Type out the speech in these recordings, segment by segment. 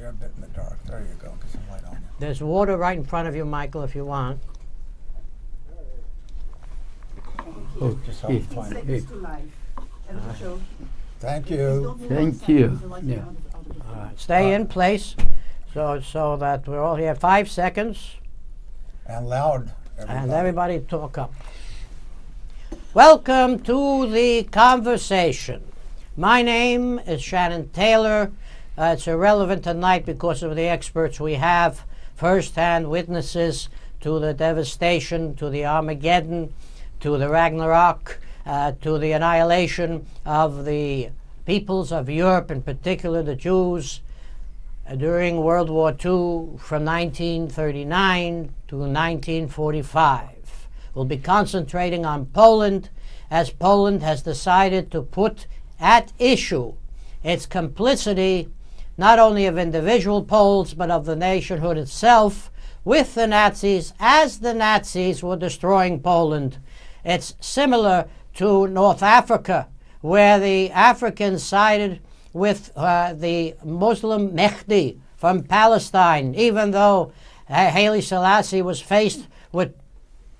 you're a bit in the dark. There you go. Get some light on you. There's water right in front of you, Michael, if you want. Just help find it. Thank you. Thank you. Yeah. All right, stay in place so that we're all here. 5 seconds. And loud. And everybody talk up. Welcome to the conversation. My name is Shannon Taylor. It's irrelevant tonight because of the experts we have, first-hand witnesses to the devastation, to the Armageddon, to the Ragnarok, to the annihilation of the peoples of Europe, in particular the Jews, during World War II from 1939 to 1945. We'll be concentrating on Poland, as Poland has decided to put at issue its complicity not only of individual Poles but of the nationhood itself with the Nazis as the Nazis were destroying Poland. It's similar to North Africa, where the Africans sided with the Muslim Mehdi from Palestine, even though Haile Selassie was faced with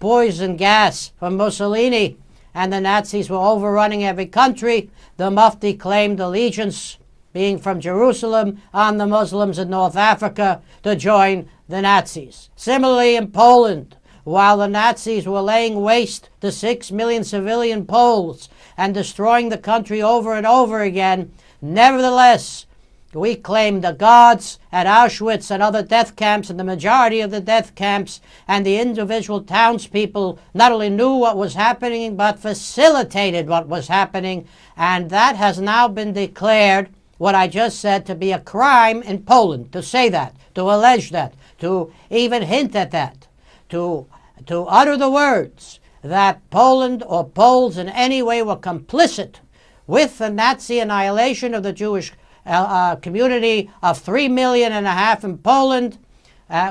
poison gas from Mussolini and the Nazis were overrunning every country. The Mufti claimed allegiance, being from Jerusalem, on the Muslims in North Africa to join the Nazis. Similarly in Poland, while the Nazis were laying waste to 6 million civilian Poles and destroying the country over and over again, nevertheless, we claim the guards at Auschwitz and other death camps, and the majority of the death camps and the individual townspeople not only knew what was happening but facilitated what was happening, and that has now been declared, what I just said, to be a crime in Poland, to say that, to allege that, to even hint at that, to utter the words that Poland or Poles in any way were complicit with the Nazi annihilation of the Jewish community of 3.5 million in Poland,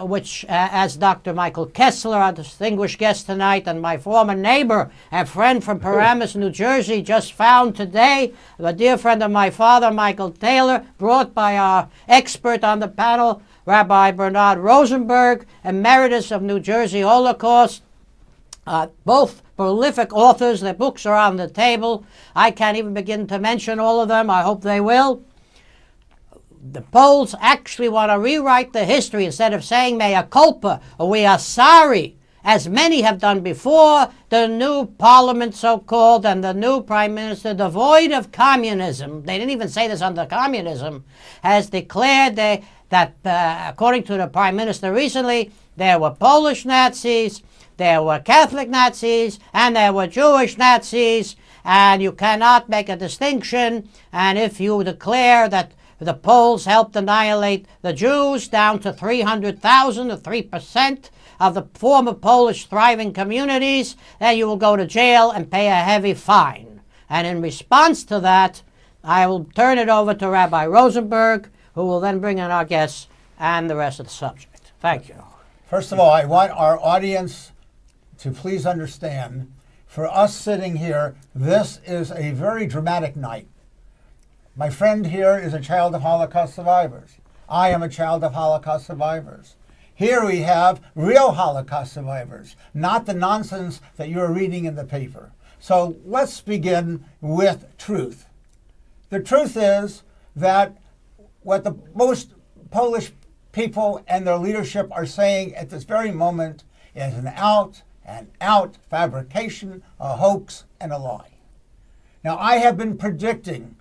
which, as Dr. Michael KESLER, our distinguished guest tonight, and my former neighbor and friend from Paramus, New Jersey, just found today, a dear friend of my father, Michael Taylor, brought by our expert on the panel, Rabbi Bernhard Rosenberg, Emeritus of New Jersey Holocaust. Both prolific authors. Their books are on the table. I can't even begin to mention all of them. I hope they will. The Poles actually want to rewrite the history instead of saying mea culpa, or we are sorry, as many have done before. The new parliament, so-called, and the new prime minister, devoid of communism, they didn't even say this under communism, has declared that according to the prime minister recently, there were Polish Nazis, there were Catholic Nazis, and there were Jewish Nazis, and you cannot make a distinction. And if you declare that the Poles helped annihilate the Jews down to 300,000, or 3% of the former Polish thriving communities, then you will go to jail and pay a heavy fine. And in response to that, I will turn it over to Rabbi Rosenberg, who will then bring in our guests and the rest of the subject. Thank you. First of all, I want our audience to please understand, for us sitting here, this is a very dramatic night. My friend here is a child of Holocaust survivors. I am a child of Holocaust survivors. Here we have real Holocaust survivors, not the nonsense that you're reading in the paper. So let's begin with truth. The truth is that what the most Polish people and their leadership are saying at this very moment is an out fabrication, a hoax, and a lie. Now, I have been predicting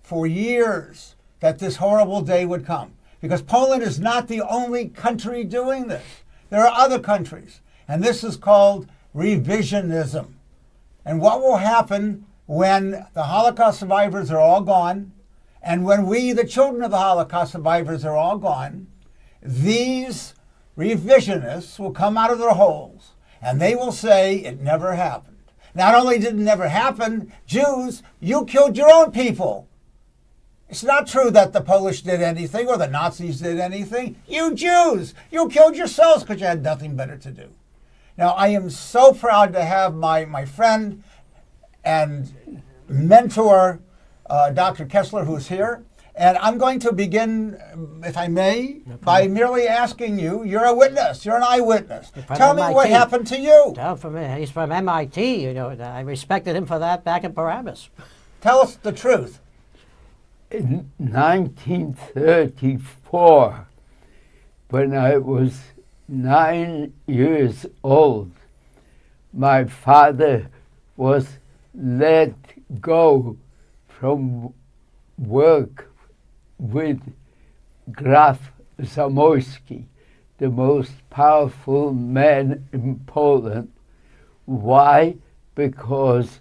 for years that this horrible day would come, because Poland is not the only country doing this. There are other countries, and this is called revisionism. And what will happen when the Holocaust survivors are all gone, and when we, the children of the Holocaust survivors, are all gone, these revisionists will come out of their holes, and they will say it never happened. Not only did it never happen, Jews, you killed your own people. It's not true that the Polish did anything or the Nazis did anything. You Jews, you killed yourselves because you had nothing better to do. Now, I am so proud to have my friend and mentor, Dr. KESLER, who's here. And I'm going to begin, if I may, by merely asking you, you're a witness, you're an eyewitness. Tell me what happened to you. Tell from he's from MIT, you know, I respected him for that back in Paramus. Tell us the truth. In 1934, when I was 9 years old, my father was let go from work with Graf Zamoyski, the most powerful man in Poland. Why? Because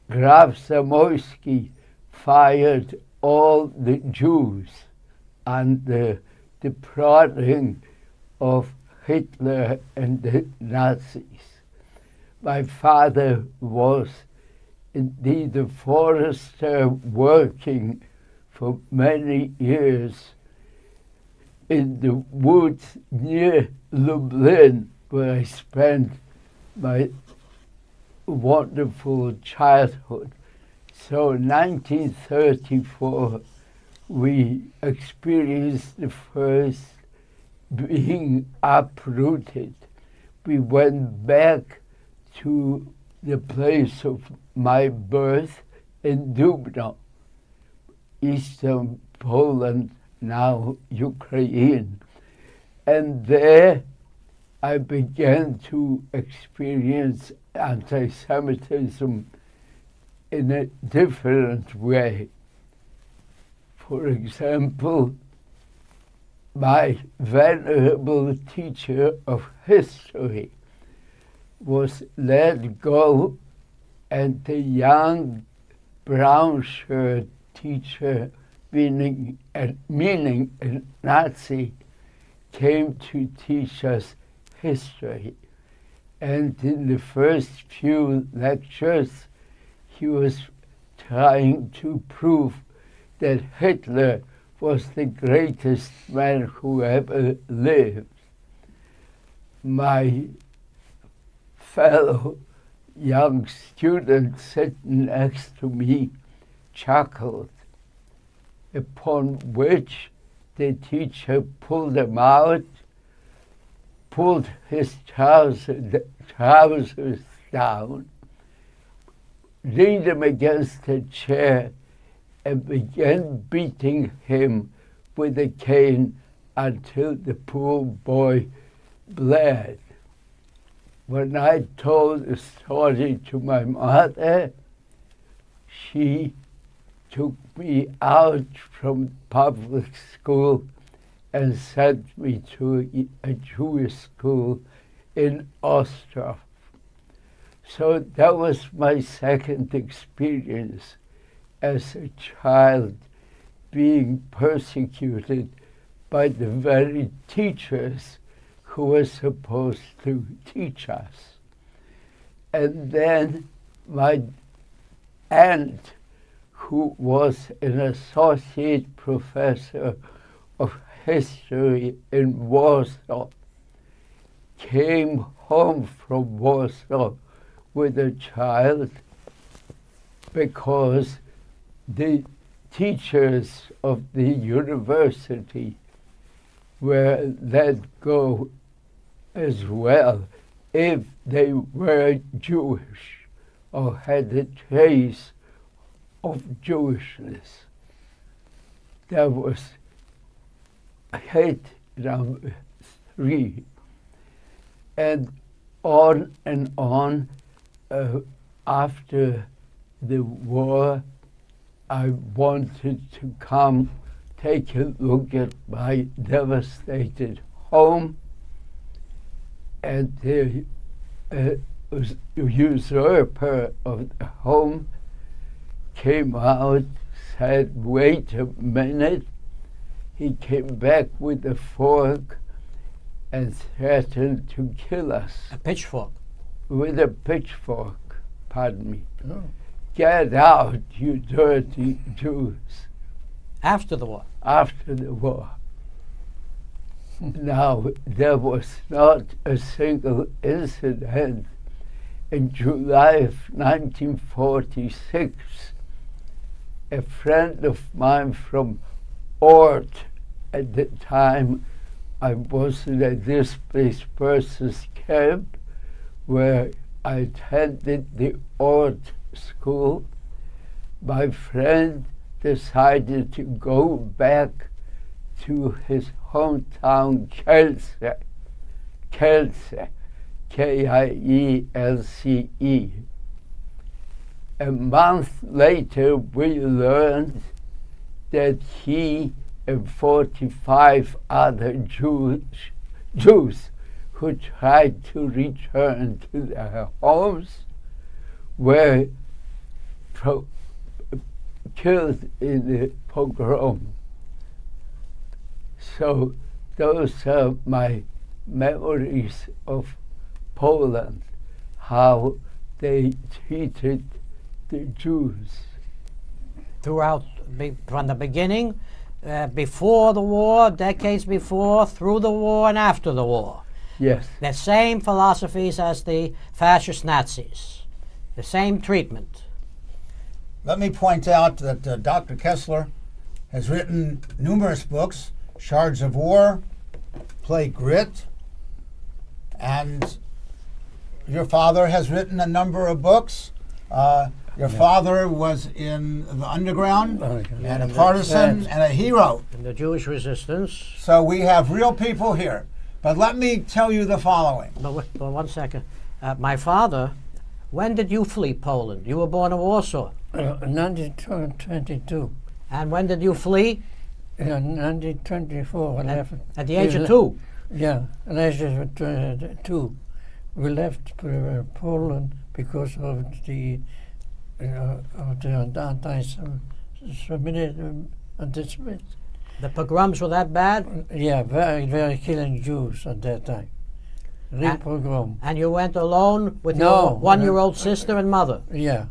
Graf Zamoyski fired all the Jews under the prodding of Hitler and the Nazis. My father was indeed a forester working for many years in the woods near Lublin, where I spent my wonderful childhood. So in 1934, we experienced the first being uprooted. We went back to the place of my birth in Dubno, eastern Poland, now Ukraine. And there I began to experience anti-Semitism in a different way. For example, my venerable teacher of history was let go, and the young brown shirt teacher, meaning a Nazi, came to teach us history. And in the first few lectures, he was trying to prove that Hitler was the greatest man who ever lived. My fellow young student sitting next to me chuckled, upon which the teacher pulled him out, pulled his trousers down, leaned him against a chair, and began beating him with a cane until the poor boy bled. When I told the story to my mother, she took me out from public school and sent me to a Jewish school in Ostrov. So that was my second experience as a child, being persecuted by the very teachers who were supposed to teach us. And then my aunt, who was an associate professor of history in Warsaw, came home from Warsaw with a child because the teachers of the university were let go as well if they were Jewish or had a trace of Jewishness. That was hate number 3. And on, after the war, I wanted to come take a look at my devastated home, and the usurper of the home came out, said, "Wait a minute." He came back with a fork and threatened to kill us. A pitchfork? With a pitchfork, pardon me. Oh. "Get out, you dirty Jews." After the war? After the war. Now, there was not a single incident. In July of 1946, a friend of mine from Ort. At the time, I was in a displaced persons camp where I attended the Ort school. My friend decided to go back to his hometown, Kielce, Kielce. A month later, we learned that he and 45 other Jews who tried to return to their homes were killed in the pogrom. So those are my memories of Poland, how they treated the Jews. Throughout, from the beginning, before the war, decades before, through the war, and after the war. Yes. The same philosophies as the fascist Nazis. The same treatment. Let me point out that Dr. KESLER has written numerous books, Shards of War, Play Grit, and your father has written a number of books. Your father was in the underground and a partisan and a hero. In the Jewish resistance. So we have real people here. But let me tell you the following. But 1 second. My father, when did you flee Poland? You were born in Warsaw. 1922. And when did you flee? 1924. At the age of 2? Yeah, at the age of 2. We left Poland because of the anti-Semitism. The pogroms were that bad? Yeah, very killing Jews at that time. Real pogrom. And you went alone with your one-year-old sister and mother? Yeah.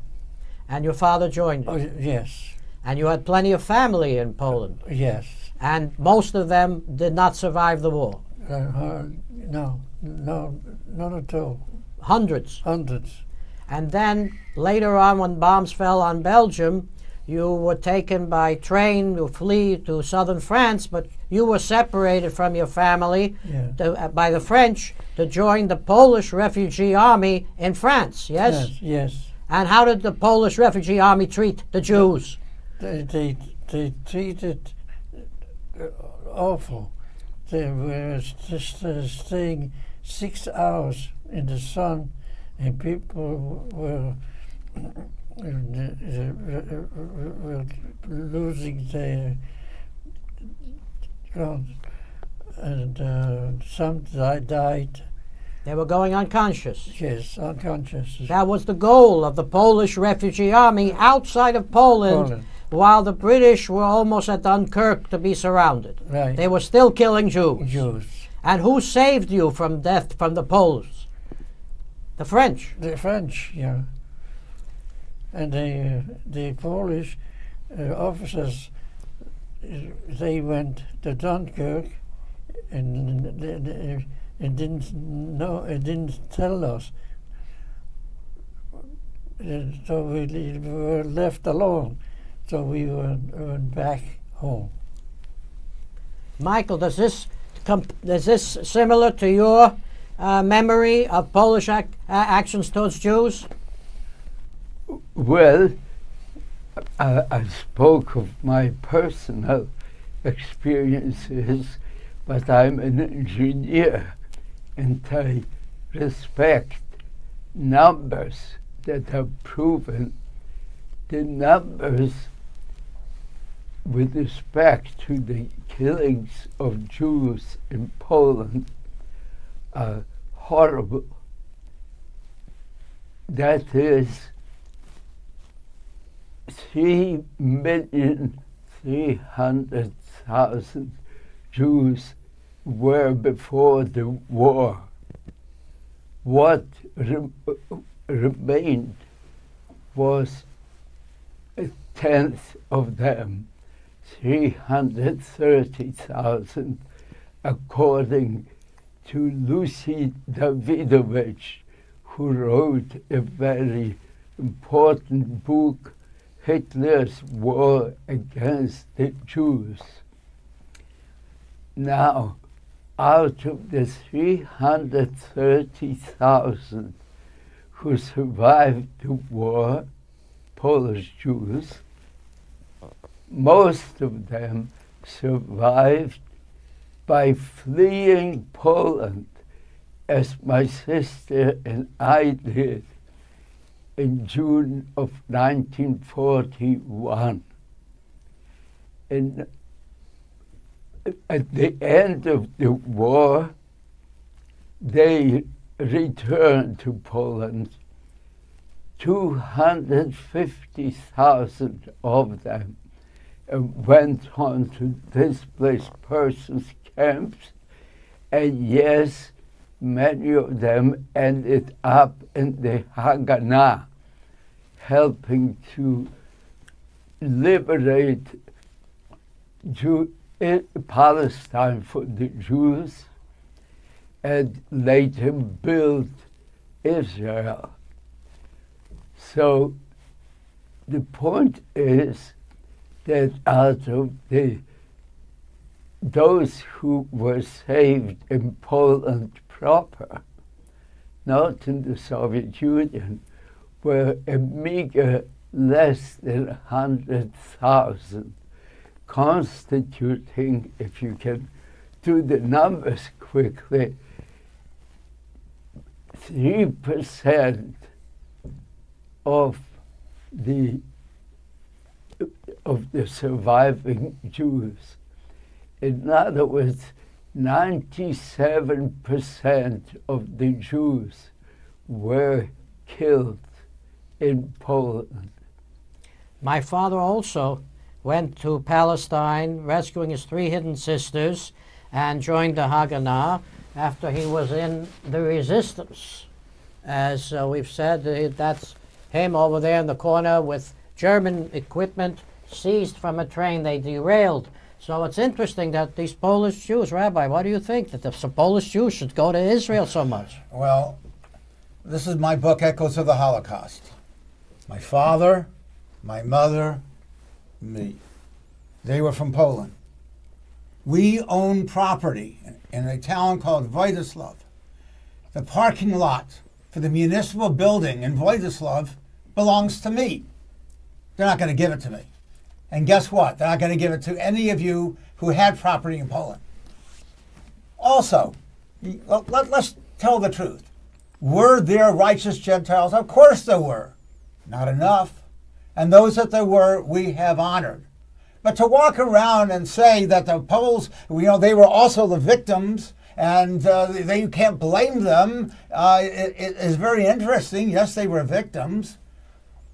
And your father joined you? Oh, yes. And you had plenty of family in Poland? Yes. And most of them did not survive the war? No, not at all. Hundreds? Hundreds. And then later on, when bombs fell on Belgium, you were taken by train to flee to southern France, but you were separated from your family by the French to join the Polish refugee army in France, yes? Yes, yes. And how did the Polish refugee army treat the Jews? They treated awful. They were just staying 6 hours in the sun, and people were losing their ground, and some died. They were going unconscious. Yes, unconscious. That was the goal of the Polish refugee army outside of Poland, while the British were almost at Dunkirk to be surrounded. Right. They were still killing Jews. Jews. And who saved you from death from the Poles? The French. The French, yeah. And the Polish officers, they went to Dunkirk, and it didn't tell us. So we were left alone. So we went back home. Michael, is this similar to your memory of Polish actions towards Jews? Well, I spoke of my personal experiences, but I'm an engineer, and I respect numbers that are proven. The numbers with respect to the killings of Jews in Poland are horrible. That is, 3,300,000 Jews were before the war. What remained was a tenth of them, 330,000, according to Lucy Davidovich, who wrote a very important book, Hitler's war against the Jews. Now, out of the 330,000 who survived the war, Polish Jews, most of them survived by fleeing Poland, as my sister and I did in June of 1941. And at the end of the war, they returned to Poland. 250,000 of them went on to displaced persons camps, and yes, many of them ended up in the Haganah, helping to liberate Palestine for the Jews, and later build Israel. So the point is that out of those who were saved in Poland proper, not in the Soviet Union, were a meager less than 100,000, constituting, if you can do the numbers quickly, 3% of the surviving Jews. In other words, 97% of the Jews were killed in Poland. My father also went to Palestine, rescuing his 3 hidden sisters, and joined the Haganah after he was in the resistance. As we've said, that's him over there in the corner with German equipment seized from a train. They derailed. So it's interesting that these Polish Jews, Rabbi, what do you think, that the Polish Jews should go to Israel so much? Well, this is my book, Echoes of the Holocaust. My father, my mother, me. They were from Poland. We own property in a town called Władysław. The parking lot for the municipal building in Władysław belongs to me. They're not going to give it to me. And guess what? They're not going to give it to any of you who had property in Poland. Also, let's tell the truth. Were there righteous Gentiles? Of course there were. Not enough. And those that there were, we have honored. But to walk around and say that the Poles, they were also the victims, and you can't blame them, it is very interesting. Yes, they were victims.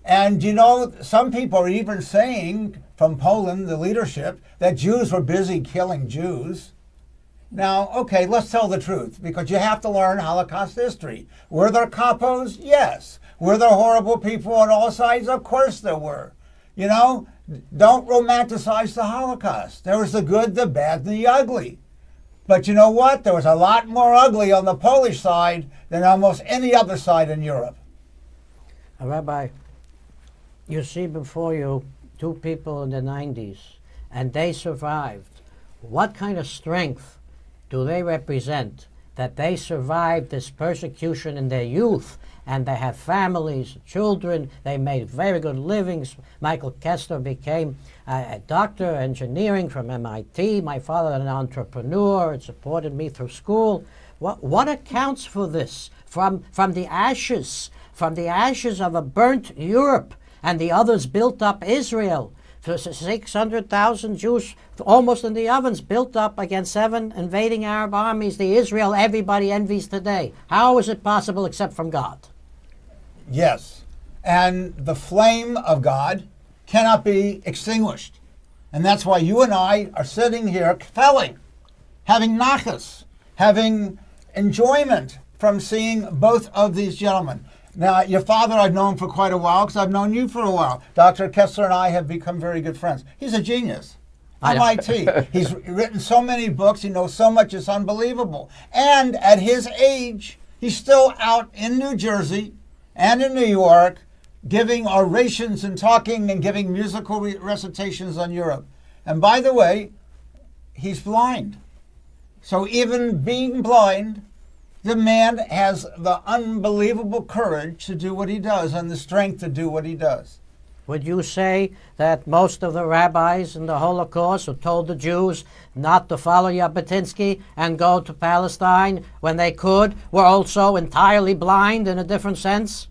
And some people are even saying from Poland, the leadership, that Jews were busy killing Jews. Now, okay, let's tell the truth, because you have to learn Holocaust history. Were there capos? Yes. Were there horrible people on all sides? Of course there were. Don't romanticize the Holocaust. There was the good, the bad, and the ugly. But you know what? There was a lot more ugly on the Polish side than almost any other side in Europe. Rabbi, you see before you 2 people in the 90s, and they survived. What kind of strength do they represent that they survived this persecution in their youth, and they have families, children, they made very good livings. Michael KESLER became a doctor, engineering from MIT. My father, an entrepreneur, and supported me through school. What accounts for this? From the ashes of a burnt Europe, and the others built up Israel. For 600,000 Jews, almost in the ovens, built up against 7 invading Arab armies. The Israel everybody envies today. How is it possible except from God? Yes, and the flame of God cannot be extinguished. And that's why you and I are sitting here felling, having nachas, having enjoyment from seeing both of these gentlemen. Now, your father I've known for quite a while because I've known you for a while. Dr. KESLER and I have become very good friends. He's a genius. MIT. He's written so many books. He knows so much. It's unbelievable. And at his age, he's still out in New Jersey and in New York giving orations and talking and giving musical recitations on Europe. And by the way, he's blind. So even being blind, the man has the unbelievable courage to do what he does and the strength to do what he does. Would you say that most of the rabbis in the Holocaust who told the Jews not to follow Jabotinsky and go to Palestine when they could were also entirely blind in a different sense?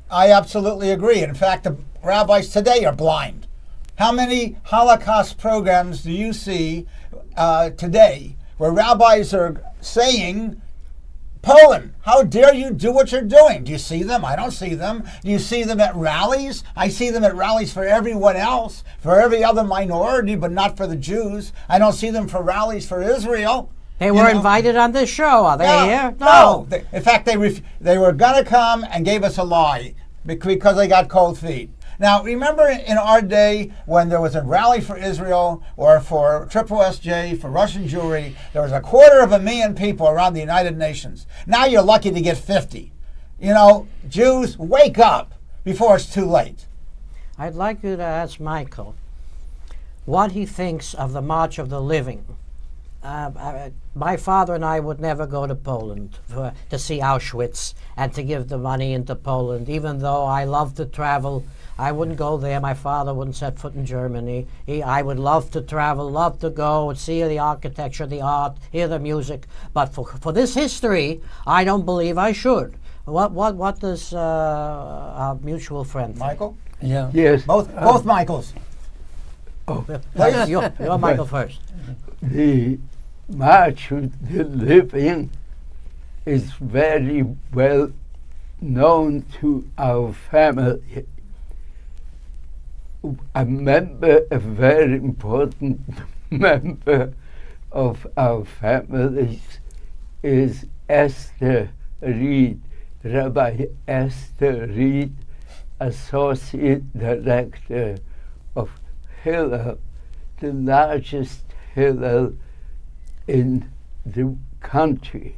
I absolutely agree. In fact, the rabbis today are blind. How many Holocaust programs do you see today where rabbis are saying, Poland, how dare you do what you're doing? Do you see them? I don't see them. Do you see them at rallies? I see them at rallies for everyone else, for every other minority, but not for the Jews. I don't see them for rallies for Israel. They were invited on this show. Are they here? No. In fact, they were going to come and gave us a lie because they got cold feet. Now, remember in our day when there was a rally for Israel or for Triple SJ, for Russian Jewry, there was 250,000 people around the United Nations. Now you're lucky to get 50. You know, Jews, wake up before it's too late. I'd like you to ask Michael what he thinks of the March of the Living. My father and I would never go to Poland to see Auschwitz and to give the money into Poland, even though I love to travel. I wouldn't go there. My father wouldn't set foot in Germany. I would love to travel, love to go and see the architecture, the art, hear the music. But for this history, I don't believe I should. What does our mutual friend think? Michael? Yeah. Yes. Both Michaels. You're Michael first. The March of the Living is very well known to our family. A very important member of our families is Esther Reed, Rabbi Esther Reed, Associate Director of Hillel, the largest Hillel in the country.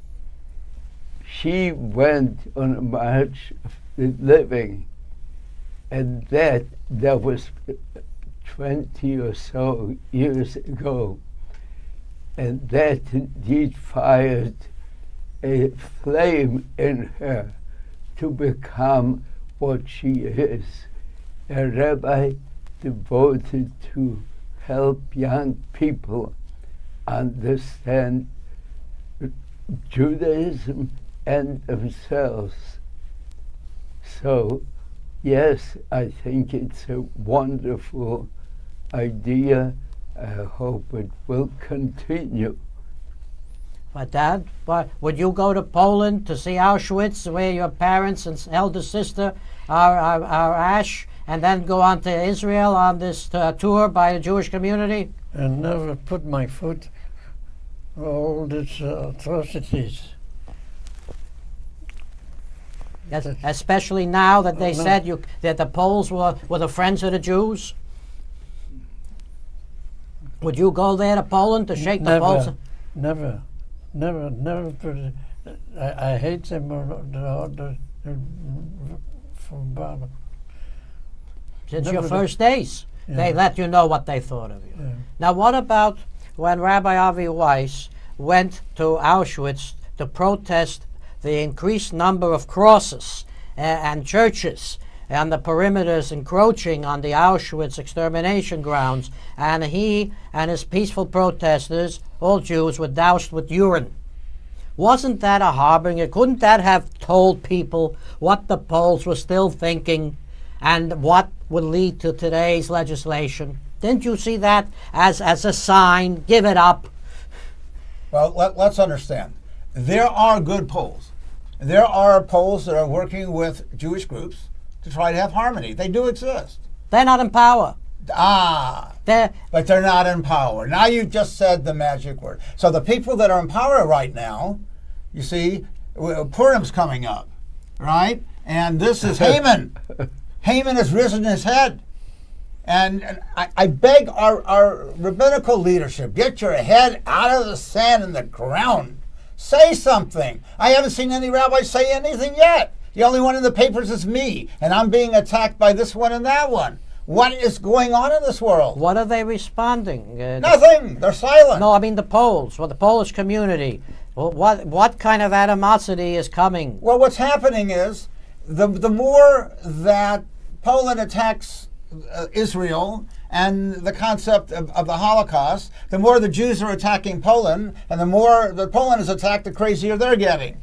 She went on a March of the Living, and that was 20 or so years ago. And that indeed fired a flame in her to become what she is, a rabbi devoted to help young people understand Judaism and themselves. So, yes, I think it's a wonderful idea. I hope it will continue. But Dad, would you go to Poland to see Auschwitz, where your parents and elder sister are ash, and then go on to Israel on this tour by the Jewish community? And never put my foot all these atrocities. Yes, especially now that they said that the Poles were the friends of the Jews? Would you go there to Poland to shake the Poles? Never. I hate them from bottom. Since your first days, they let you know what they thought of you. Yeah. Now, what about when Rabbi Avi Weiss went to Auschwitz to protest the increased number of crosses and churches and the perimeters encroaching on the Auschwitz extermination grounds, and he and his peaceful protesters, all Jews, were doused with urine? Wasn't that a harbinger? Couldn't that have told people what the Poles were still thinking and what would lead to today's legislation? Didn't you see that as a sign? Give it up. Well, let's understand. There are good Poles. There are Poles that are working with Jewish groups to try to have harmony. They do exist. They're not in power. But they're not in power. Now you just said the magic word. So the people that are in power right now, you see, Purim's coming up, right? And this is Haman. Haman has risen his head. And I beg our rabbinical leadership, get your head out of the sand and the ground. Say something. I haven't seen any rabbis say anything yet. The only one in the papers is me, and I'm being attacked by this one and that one. What is going on in this world? What are they responding? Nothing. They're silent. No, I mean the Poles, the Polish community. What kind of animosity is coming? Well, what's happening is the more that Poland attacks Israel and the concept of the Holocaust, the more the Jews are attacking Poland, and the more that Poland is attacked, the crazier they're getting.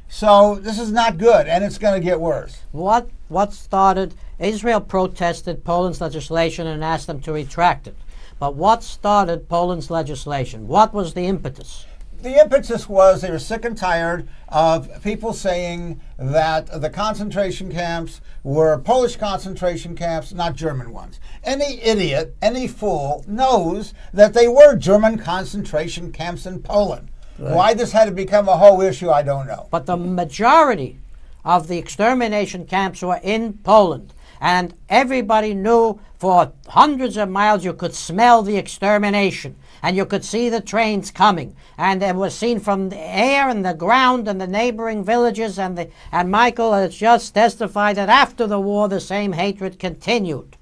So this is not good, and it's going to get worse. What started? Israel protested Poland's legislation and asked them to retract it. But what started Poland's legislation? What was the impetus? The impetus was they were sick and tired of people saying that the concentration camps were Polish concentration camps, not German ones. Any idiot, any fool knows that they were German concentration camps in Poland. Right. Why this had to become a whole issue, I don't know. But the majority of the extermination camps were in Poland. And everybody knew for hundreds of miles you could smell the extermination. And you could see the trains coming. And it was seen from the air and the ground and the neighboring villages. And Michael has just testified that after the war, the same hatred continued.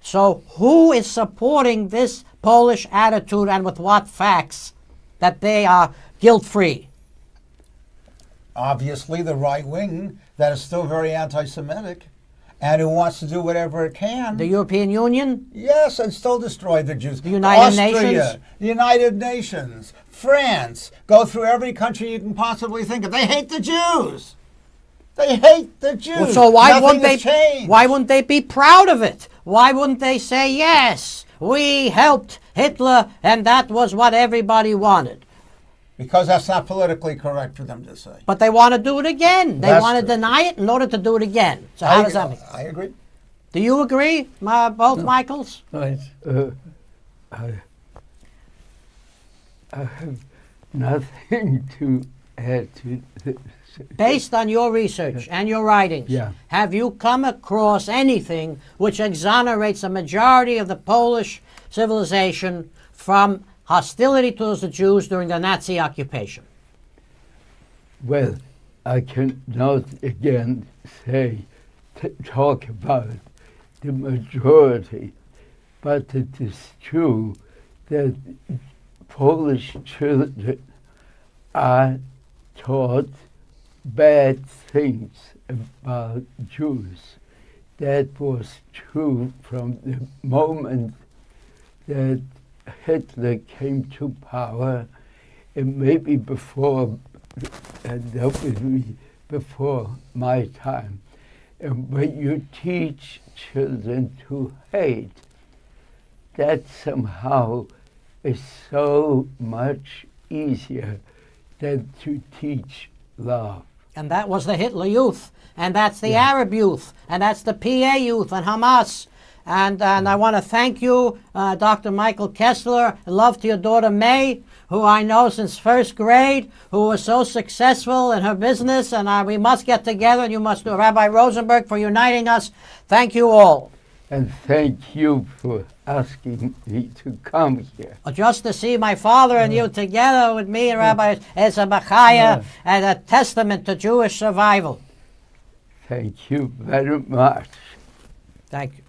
So who is supporting this Polish attitude, and with what facts that they are guilt-free? Obviously, the right wing that is still very anti-Semitic and who wants to do whatever it can. The European Union? Yes, and still destroy the Jews. The United Austria, Nations? the United Nations, France, go through every country you can possibly think of. They hate the Jews. They hate the Jews. Well, so why Nothing wouldn't they be proud of it? Why wouldn't they say, yes, we helped Hitler and that was what everybody wanted? Because that's not politically correct for them to say. But they want to do it again. They That's want to true. deny it in order to do it again. So how does that mean? I agree. Do you agree, both Michaels? Right. I have nothing to add to this. Based on your research and your writings, Yeah. have you come across anything which exonerates a majority of the Polish civilization from hostility towards the Jews during the Nazi occupation? Well, I can not again talk about the majority, but it is true that Polish children are taught bad things about Jews. That was true from the moment that Hitler came to power, and maybe before, and that would be before my time. And when you teach children to hate, that somehow is so much easier than to teach love. And that was the Hitler Youth, and that's the Arab Youth, and that's the PA Youth and Hamas. And I want to thank you, Dr. Michael KESLER. Love to your daughter May, who I know since first grade, who was so successful in her business. And we must get together, and you must do. Rabbi Rosenberg, for uniting us. Thank you all. And thank you for asking me to come here. Just to see my father and you together with me and Rabbi is a machaya and a testament to Jewish survival. Thank you very much. Thank you.